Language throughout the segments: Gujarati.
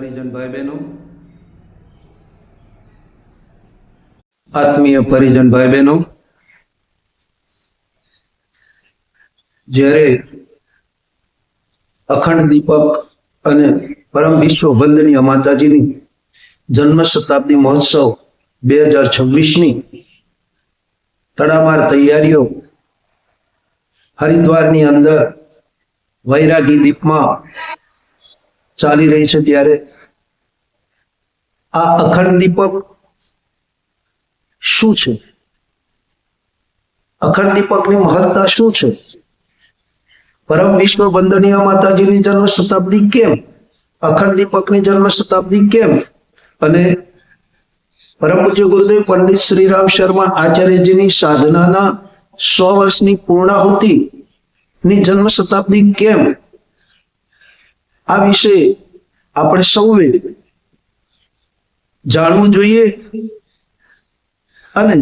परिजन भाई बहनों, आत्मीय परिजन भाई बहनों, જ્યારે અખંડ દીપક અને પરમ વિશ્વ વંદનીય માતાજીની જન્મ શતાબ્દી મહોત્સવ 2026ની તડામાર તૈયારીઓ હરિદ્વારની અંદર વૈરાગી દીપમાં ચાલી રહી છે, ત્યારે આ અખંડ દીપક શું છે? અખંડ દીપકની મહત્તા શું છે? પરમ વિશ્વ વંદનીય માતાજીની જન્મ શતાબ્દી કેમ? અખંડ દીપકની જન્મ શતાબ્દી કેમ? અને પરમ પૂજ્ય ગુરુદેવ પંડિત શ્રીરામ શર્મા આચાર્યજીની સાધનાના 100 વર્ષની પૂર્ણાહુતિ ની જન્મ શતાબ્દી કેમ? આ વિશે આપણે સૌએ જાણવું જોઈએ અને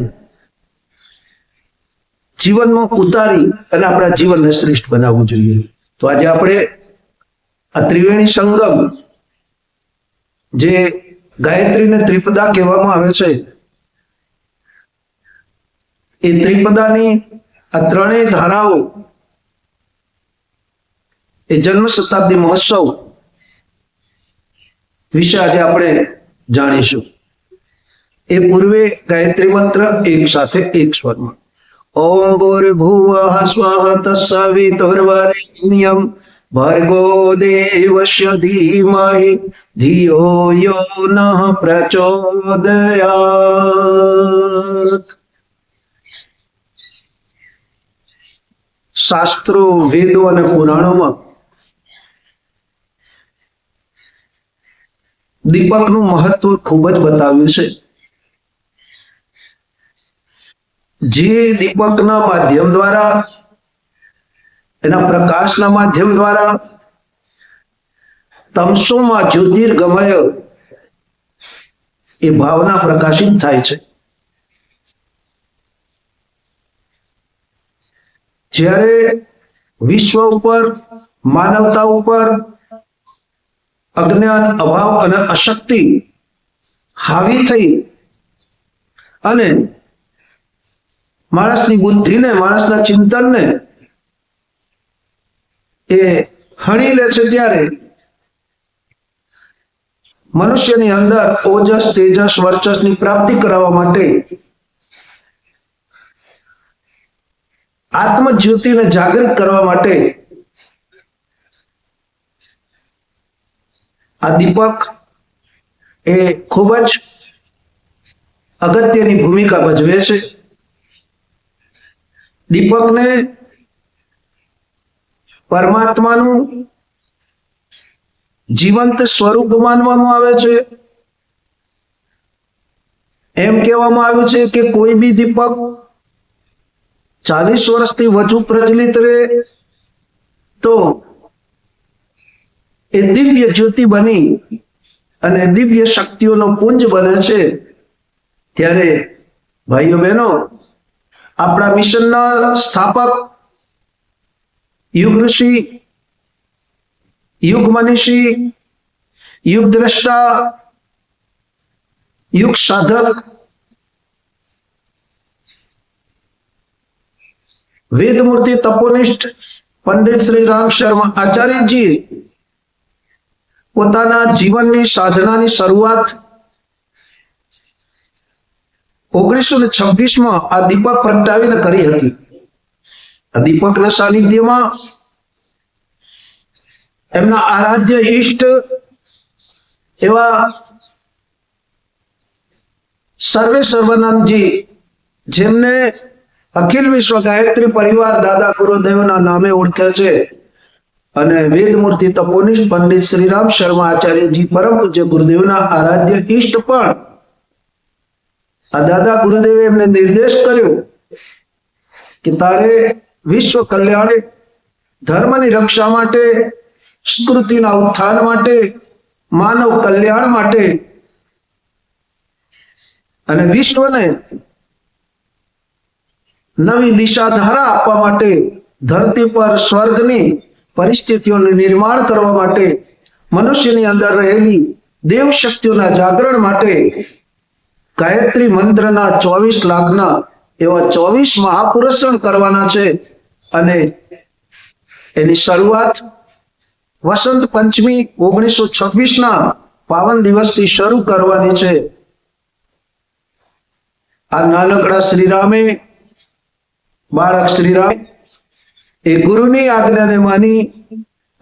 જીવનમાં ઉતારી અને આપણા જીવનને શ્રેષ્ઠ બનાવવું જોઈએ. તો આજે આપણે આ ત્રિવેણી સંગમ, જે ગાયત્રીને ત્રિપદા કહેવામાં આવે છે, એ ત્રિપદાની આ ત્રણેય ધારાઓ એ જન્મ શતાબ્દી મહોત્સવ વિશે આજે આપણે જાણીશું. એ પૂર્વે ગાયત્રી મંત્ર એક સાથે એક સ્વરમાં. ઓમ ભૂર્ભુવઃ સ્વઃ તત્સવિતુર્વરેણ્યં ભર્ગો દેવસ્ય ધીમહિ ધિયો યો નઃ પ્રચોદયાત. શાસ્ત્રો, વેદો અને પુરાણોમાં દીપકનું મહત્વ ખૂબ જ બતાવ્યું છે. જે દીપકના માધ્યમ દ્વારા, એના પ્રકાશના માધ્યમ દ્વારા તમસોમાં જ્યોતિર્ગમય એ ભાવના પ્રકાશિત થાય છે. જ્યારે વિશ્વ ઉપર, માનવતા ઉપર અજ્ઞાન, અભાવ અને અશક્તિ હાવી થઈ અને માણસની બુદ્ધિને, માણસના ચિંતનને એ હણી લે છે, ત્યારે મનુષ્યની અંદર ઓજસ, તેજસ, વર્ચસની પ્રાપ્તિ કરાવવા માટે, આત્મજ્યોતિને જાગૃત કરવા માટે આ દીપક એ ખૂબ જ અગત્યની ભૂમિકા ભજવે છે. દીપકને પરમાત્માનું જીવંત સ્વરૂપ માનવામાં આવે છે. એમ કહેવામાં આવ્યું છે કે કોઈ બી દીપક 40 વર્ષથી વધુ પ્રજ્વલિત રહે તો એ દિવ્ય જ્યોતિ બની અને દિવ્ય શક્તિઓનો પુંજ બને છે. ત્યારે ભાઈઓ બહેનો, આપણા મિશનના સ્થાપક, યુગ ઋષિ, યુગ મનીષી, યુગ દ્રષ્ટા, યુગ સાધક, વેદમૂર્તિ તપોનિષ્ઠ પંડિત શ્રી રામ શર્મા આચાર્યજી પોતાના જીવનની સાધનાની શરૂઆત 1926માં આ દીપક પ્રગટાવીને કરી હતી. આ દીપકના સાનિધ્યમાં એમના આરાધ્ય ઈષ્ટ એવા સર્વે સર્વાનંદજી, જેમને અખિલ વિશ્વ ગાયત્રી પરિવાર દાદા ગુરુદેવના નામે ઓળખે છે, અને વેદમૂર્તિ તપોનિષ્ઠ પંડિત શ્રીરામ શર્મા આચાર્યજી પરમ પૂજ્ય ગુરુદેવના આરાધ્ય ઈષ્ટ પણ આ દાદા ગુરુદેવે એમને નિર્દેશ કર્યો કે તારે વિશ્વ કલ્યાણ, ધર્મની રક્ષા માટે, સ્મૃતિના ઉત્થાન માટે, માનવ કલ્યાણ માટે અને વિશ્વને નવી દિશા ધારા આપવા માટે, ધરતી પર સ્વર્ગની પરિસ્થિતિઓનું નિર્માણ કરવા માટે મનુષ્યની અંદર રહેલી દેવ શક્તિઓના જાગરણ માટે ગાયત્રી મંત્રના 24 લાખના એવા 24 મહાપુરુષણ કરવાના છે અને એની શરૂઆત વસંત પંચમી 1926ના પાવન દિવસથી શરૂ કરવાની છે. આ નાનકડા શ્રીરામે, બાળક શ્રીરામ એ ગુરુની આજ્ઞાને માની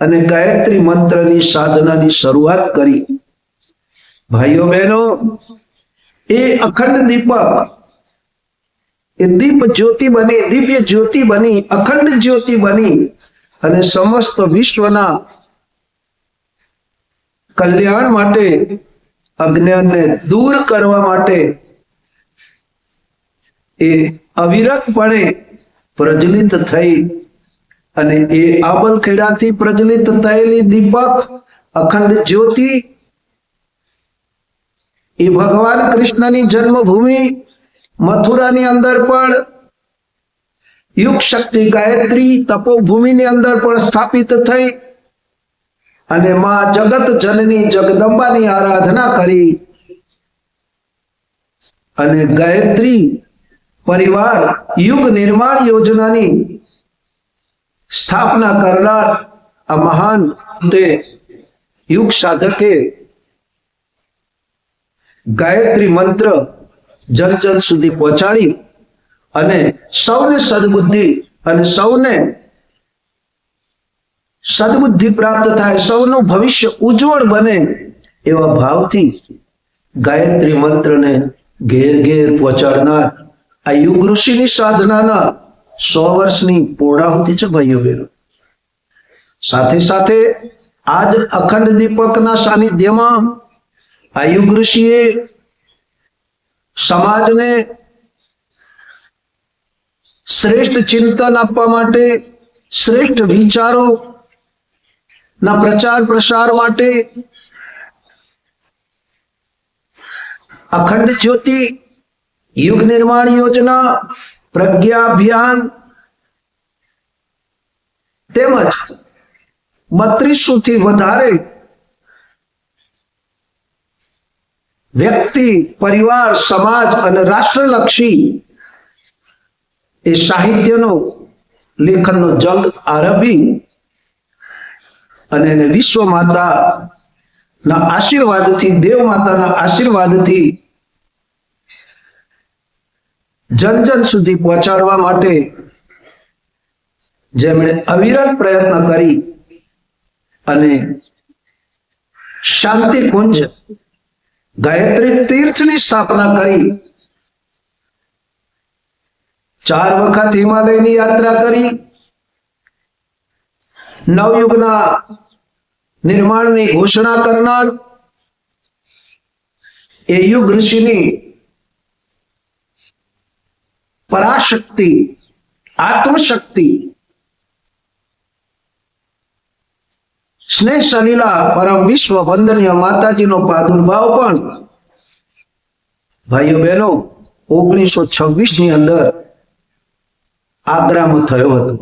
અને ગાયત્રી મંત્રની સાધનાની શરૂઆત કરી. ભાઈઓ બહેનો, એ અખંડ દીપક, એ દીપ જ્યોતિ બની, દિવ્ય જ્યોતિ બની, અખંડ જ્યોતિ બની અને સમસ્ત વિશ્વના કલ્યાણ માટે, અજ્ઞાનને દૂર કરવા માટે એ અવિરતપણે પ્રજ્વલિત થઈ અને એ આબલખેડાથી પ્રજ્વલિત થયેલી દીપક અખંડ જ્યોતિ એ ભગવાન કૃષ્ણની જન્મભૂમિ મથુરાની અંદર પણ યુગ શક્તિ ગાયત્રી તપોભૂમિની અંદર પણ સ્થાપિત થઈ અને માં જગત જનની જગદંબાની આરાધના કરી અને ગાયત્રી પરિવાર યુગ નિર્માણ યોજનાની સ્થાપના કરનાર આ મહાન તે યુગ સાધકે ગાયત્રી મંત્ર જન જન સુધી પહોંચાડી અને સૌને સદબુદ્ધિ અને સૌને સદબુદ્ધિ પ્રાપ્ત થાય, સૌનું ભવિષ્ય ઉજ્જવળ બને એવા ભાવથી ગાયત્રી મંત્રને ઘેર ઘેર પહોંચાડનાર આ યુગ ઋષિની સાધનાના 100 વર્ષની પૂર્ણાહુતિ છે ભાઈઓ બહેનો. સાથે સાથે આજ અખંડ દીપકના સાનિધ્યમાં આ યુગ ઋષિએ સમાજને શ્રેષ્ઠ ચિંતન આપવા માટે, શ્રેષ્ઠ વિચારો ના પ્રચાર પ્રસાર માટે અખંડ જ્યોતિ, યુગ નિર્માણ યોજના, પ્રજ્ઞા અભિયાન તેમજ 3200 થી વધારે વ્યક્તિ, પરિવાર, સમાજ અને રાષ્ટ્રલક્ષી એ સાહિત્યનો લેખનનો જંગ આરંભી અને એને વિશ્વ માતાના આશીર્વાદથી, દેવ માતાના આશીર્વાદથી જન જન સુધી પહોંચાડવા માટે જેમણે અવિરત પ્રયત્ન કરી અને શાંતિ કુંજ ગાયત્રી તીર્થની સ્થાપના કરી, 4 વખત હિમાલયની યાત્રા કરી, નવયુગના નિર્માણની ઘોષણા કરનાર એ યુગ ઋષિની પરાશક્તિ, આત્મશક્તિ, સ્નેહ સલીલા પરમ વિશ્વ વંદનીય માતાજીનો પ્રાદુર્ભાવ પણ ભાઈઓ બહેનો 1926 ની અંદર આગ્રામાં થયો હતો.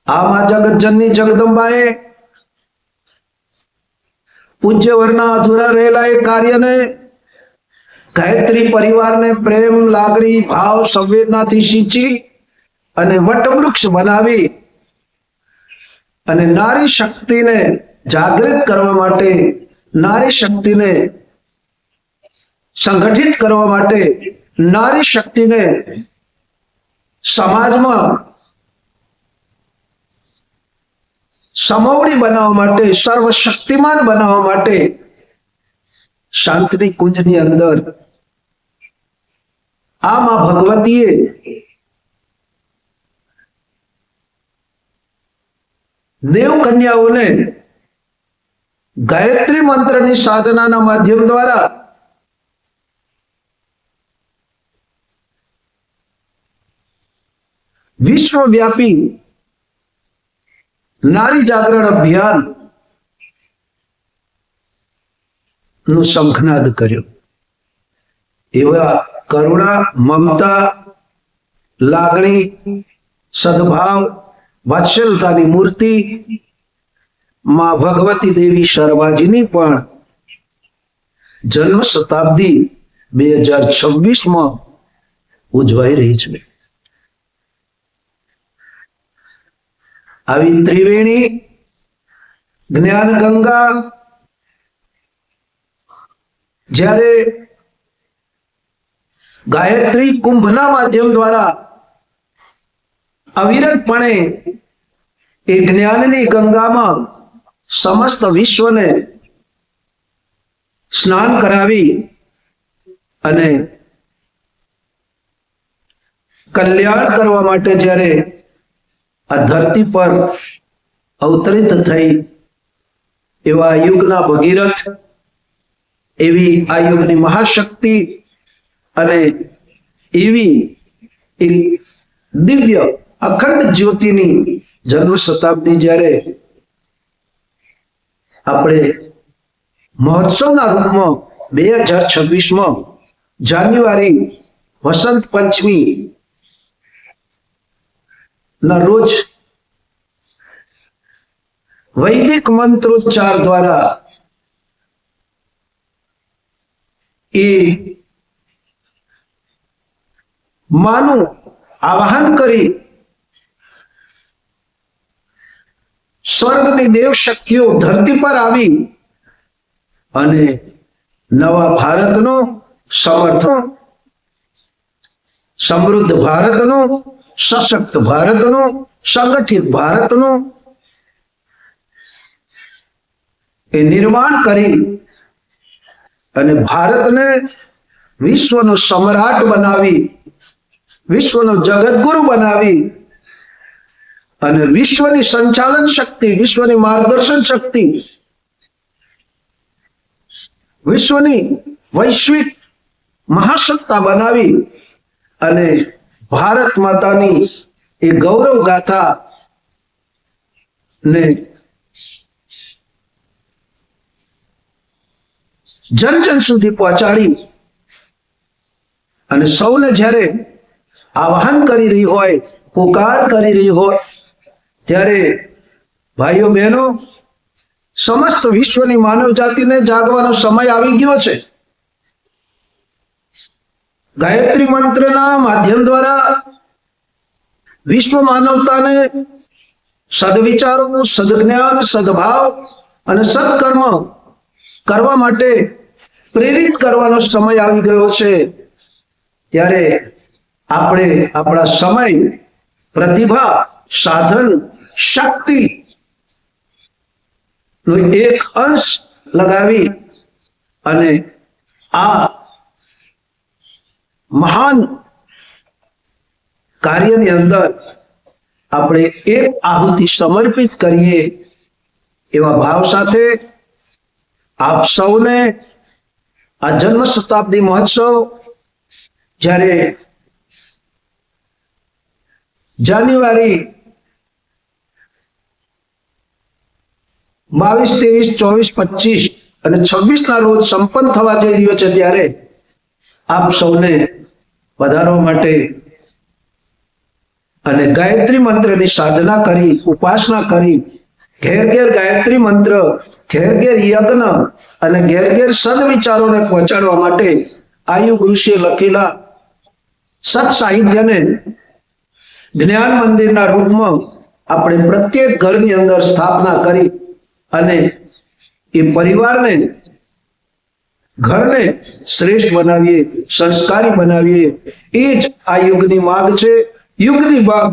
આમાં જગતજનની જગદંબાએ પૂજ્ય વર્ણના અધૂરા રહેલા એ કાર્યને ગાયત્રી પરિવારને પ્રેમ, લાગણી, ભાવ, સંવેદનાથી સિંચી અને વટવૃક્ષ બનાવી અને નારી શક્તિને જાગૃત કરવા માટે, નારી શક્તિને સંગઠિત કરવા માટે, નારી શક્તિને સમાજમાં સમોવડી બનાવવા માટે, સર્વશક્તિમાન બનાવવા માટે શાંતિની કુંજની અંદર આ માં ભગવતીએ દેવ કન્યાઓને ગાયત્રી મંત્રની સાધનાના માધ્યમ દ્વારા વિશ્વવ્યાપી નારી જાગરણ અભિયાન નું શંખનાદ કર્યો. એવા કરુણા, મમતા, લાગણી, સદભાવ, વાત્સલ્યતાની મૂર્તિ માં ભગવતી દેવી શર્માજીની પણ જન્મ શતાબ્દી 2026 ઉજવાઈ રહી છે. આવી ત્રિવેણી જ્ઞાન ગંગા જ્યારે ગાયત્રી કુંભના માધ્યમ દ્વારા અવિરતપણે એ જ્ઞાનની ગંગામાં સમસ્ત વિશ્વને સ્નાન કરાવી અને કલ્યાણ કરવા માટે જ્યારે આ ધરતી પર અવતરિત થઈ એવા યુગના ભગીરથ, એવી આ યુગની મહાશક્તિ અને એવી એક દિવ્ય અખંડ જ્યોતિની જન્મ શતાબ્દી જ્યારે આપણે મહોત્સવના રૂપમાં 2026 જાન્યુઆરી વસંત પંચમી ના રોજ વૈદિક મંત્રોચ્ચાર દ્વારા એ માનું આવાહન કરી સ્વર્ગની દેવ શક્તિઓ ધરતી પર આવી અને નવા ભારતનો સમર્થન, સમૃદ્ધ ભારતનો, સશક્ત ભારતનો, સંગઠિત ભારતનો એ નિર્માણ કરી અને ભારતને વિશ્વનો સમ્રાટ બનાવી, વિશ્વનો જગતગુરુ બનાવી અને વિશ્વની સંચાલન શક્તિ, વિશ્વની માર્ગદર્શન શક્તિ, વિશ્વની વૈશ્વિક મહાસત્તા બનાવી અને ભારત માતાની એ ગૌરવ ગાથા ને જન જન સુધી પહોંચાડી અને સૌને જ્યારે આહ્વાન કરી રહી હોય, પુકાર કરી રહી હોય, ત્યારે ભાઈઓ બહેનો, સમસ્ત વિશ્વની માનવ જાતિને જાગવાનો સમય આવી ગયો છે. ગાયત્રી મંત્રના માધ્યમ દ્વારા વિશ્વ માનવતાને સદવિચારો, સદજ્ઞાન, સદભાવ અને સત્કર્મ કરવા માટે પ્રેરિત કરવાનો સમય આવી ગયો છે. ત્યારે આપણે આપણા સમય, પ્રતિભા, સાધન, શક્તિ નો એક અંશ લગાવી અને આ મહાન કાર્યની અંદર આપણે એક આહુતિ સમર્પિત કરીએ એવા ભાવ સાથે આપ સૌને આ જન્મ શતાબ્દી મહોત્સવ જ્યારે જાન્યુઆરી 22, 23, 24, 25 અને 26 ના રોજ સંપન્ન થવા જઈ રહ્યો છે, ત્યારે આપ સૌને વધારવા માટે અને ગાયત્રી મંત્રની સાધના કરી, ઉપાસના કરી, ઘેર ઘેર ગાયત્રી મંત્ર, ઘેર ઘેર યજ્ઞ અને ઘેર ઘેર સદવિચારોને પહોંચાડવા માટે આયુ ઋષિએ લખેલા સત સાહિત્યને જ્ઞાન મંદિરના રૂપમાં આપણે પ્રત્યેક ઘરની અંદર સ્થાપના કરી અને એ પરિવારને, ઘરને શ્રેષ્ઠ બનાવીએ, સંસ્કારી બનાવીએ. એ જ આ યુગની માગ છે. યુગની માગ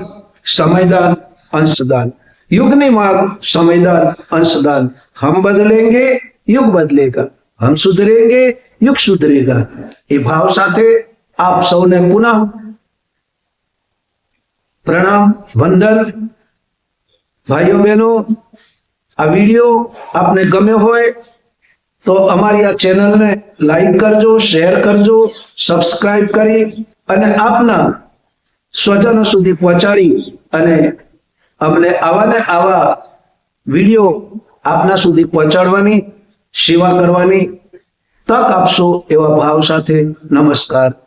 સમયદાન, અંશદાન. युगनी मांग समयदान, अंशदान. हम बदलेंगे युग बदलेगा, हम सुधरेंगे युग सुधरेगा. ये भाव साथे आप सौने पुनः प्रणाम, वंदन. भाइयों बहनों, आ वीडियो आपने गम्यो होय तो अमारी आ चैनल ने लाइक करजो, शेर करजो, सब्सक्राइब करी अने आपना स्वजनों सुधी पहोंचाड़ी अने अमने आवा ने आवा वीडियो आपना सुधी पहोंचाडवानी, सेवा करवानी तक आपशो एवा भाव साथे नमस्कार.